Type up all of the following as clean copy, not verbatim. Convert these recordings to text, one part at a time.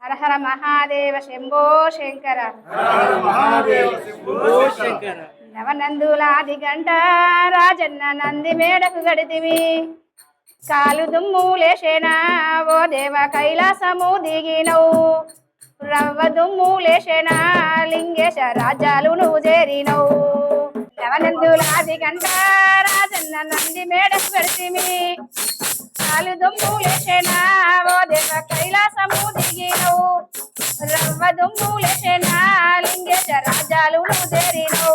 హర హర మహాదేవ శంభో శంకర. నవనందులాది గంట రాజన్న నంది మేడకు గడితివి, కాలు దుమ్ము లేచేనా ఓ దేవ కైలాసము దిగినవు, రవ్వ దుమ్ము లేచేనా లింగేశ రాజ్యాలు నువ్వు చేరినవు. నవనందులాది గంట రాజన్న నంది మేడకు గడితివి, కాలు దుమ్ము లేచేనా ఓ దేవ కైలాసము దిగినవు, రవ్వ దుమ్ము లేచేనా లింగేశ రాజ్యాలు నువ్వు చేరినవు.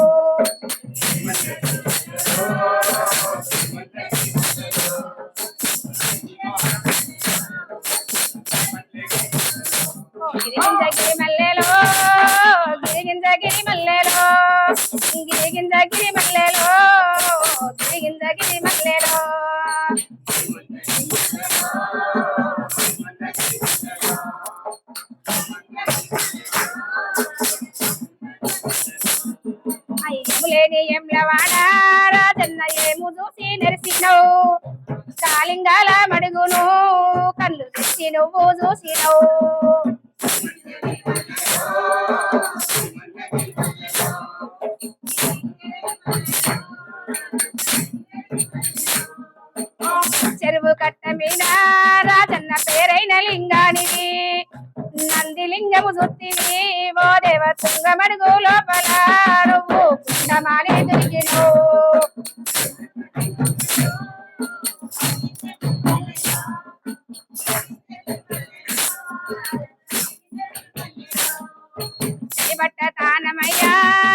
గిరిగింజగిరి మల్లెలో గిరిగింజగిరి మల్లెలో గిరిగింజగిరి మల్లెలో గిరిగింజగిరి మల్లెలో అయ్యములేని ఎంలవాడ రాజన్న ఏము చూసి నెరిసినవు, కాలింగాల మడుగును కళ్ళు తెచ్చి నువ్వు చూసినవు. చెరువు కట్ట మీద రాజన్న పేరైన లింగానివి, నంది లింగము జుత్తివి ఓ దేవ తుంగమడుగు లోపల నువ్వు కుండమానే దొరికినవు. బట్ట తానమయ్యా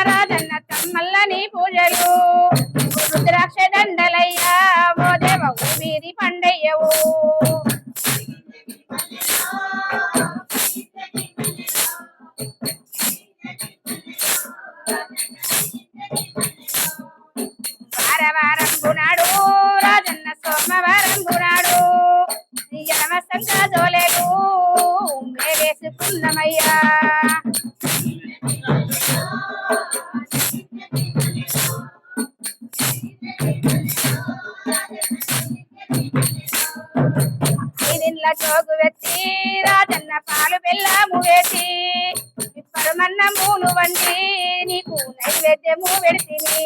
రాజన్న తమ్మల్లని పూజలు, రుద్రాక్ష దండలయ్యా ఓ దేవ మీది పండయ్యవు. వారవారం గునాడు రాజన్న సోమవారం గునాడు యమసంగా జోలేడు వేసుకున్నమయ్యా. ఐదిండ్ల జోగు వెత్తి రాజన్న పాలు బెల్లము వేసి పరమన్నమును వండి నీకు నైవేద్యము పెడితిని.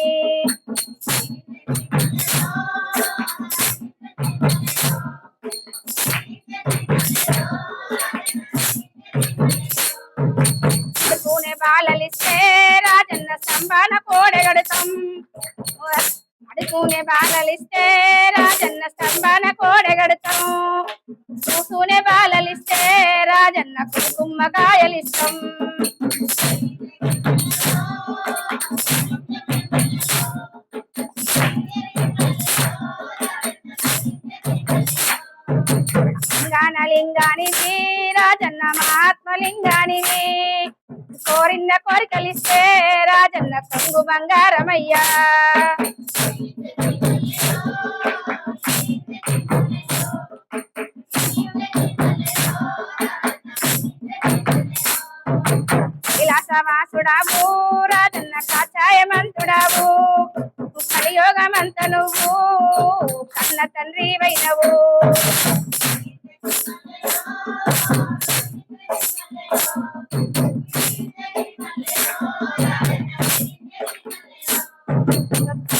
అడుకునే బాలలిస్తే రాజన్న స్తంభాన కోడెగడతాం, అడుకునే బాలలిస్తే రాజన్న స్తంభాన కోడెగడతాం, చూసునే బాలలిస్తే రాజన్న కుమ్మకాయలిస్తాం. లింగానివి రాజన్న మహాత్మలింగానివి, కోరిన కోరికలిస్తే రాజన్న కొంగు బంగారమయ్యా. విలాసవాసుడావు రాజన్న కాచాయమంతుడావు, కలియోగమంత నువ్వు కన్న తండ్రి వైనవు.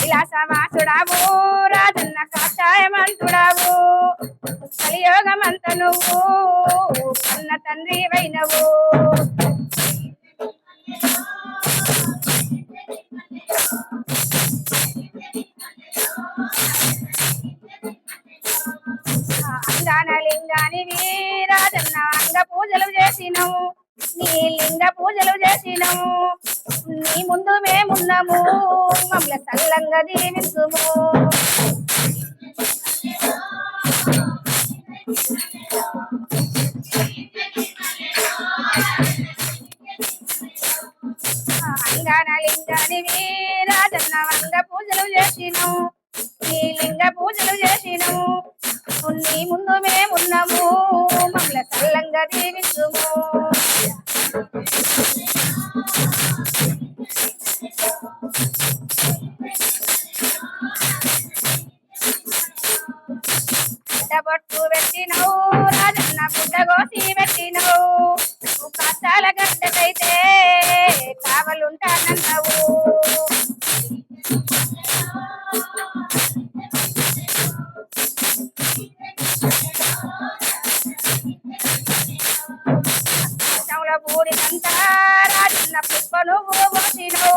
విలాసవాసుడావు రాజన్న కాషాయమంతుడావు, కలియోగమంత నువ్వు కన్న తండ్రి వైనవు. అంగానలింగానివి రాజన్న అంగ పూజలు చేసినవు, నీ లింగ పూజలు చేసినము, నీ ముందు మేమున్నాము మమ్మల్ని చల్లంగా దీవించుము. అంగానలింగానివి రాజన్న అంగ పూజలు చేసినవు, నీ లింగ పూజలు చేసినము, నీ ముందు మేమున్నాము మమ్మల్ని చల్లంగా దీవించుము. బొట్టు పెట్టినవు రాజన్న గుడ్డ కోసి పెట్టినవు, ఊరినంత రాజన్న పుష్ప నువ్వు పోసినవు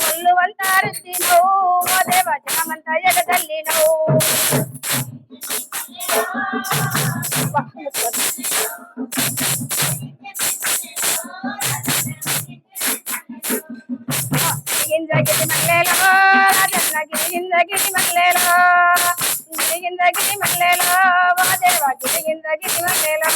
ఒళ్ళు అంతా రుచినవు ఓ దేవ జనమంతా ఎగదల్లినవు గిరిగింజగిరి మల్లెలో రాజన్న గిరిగింజగిరి మల్లెలో గిరిగింజగిరి మల్లెలో ఓ దేవ గిరిగింజగిరి మల్లెలో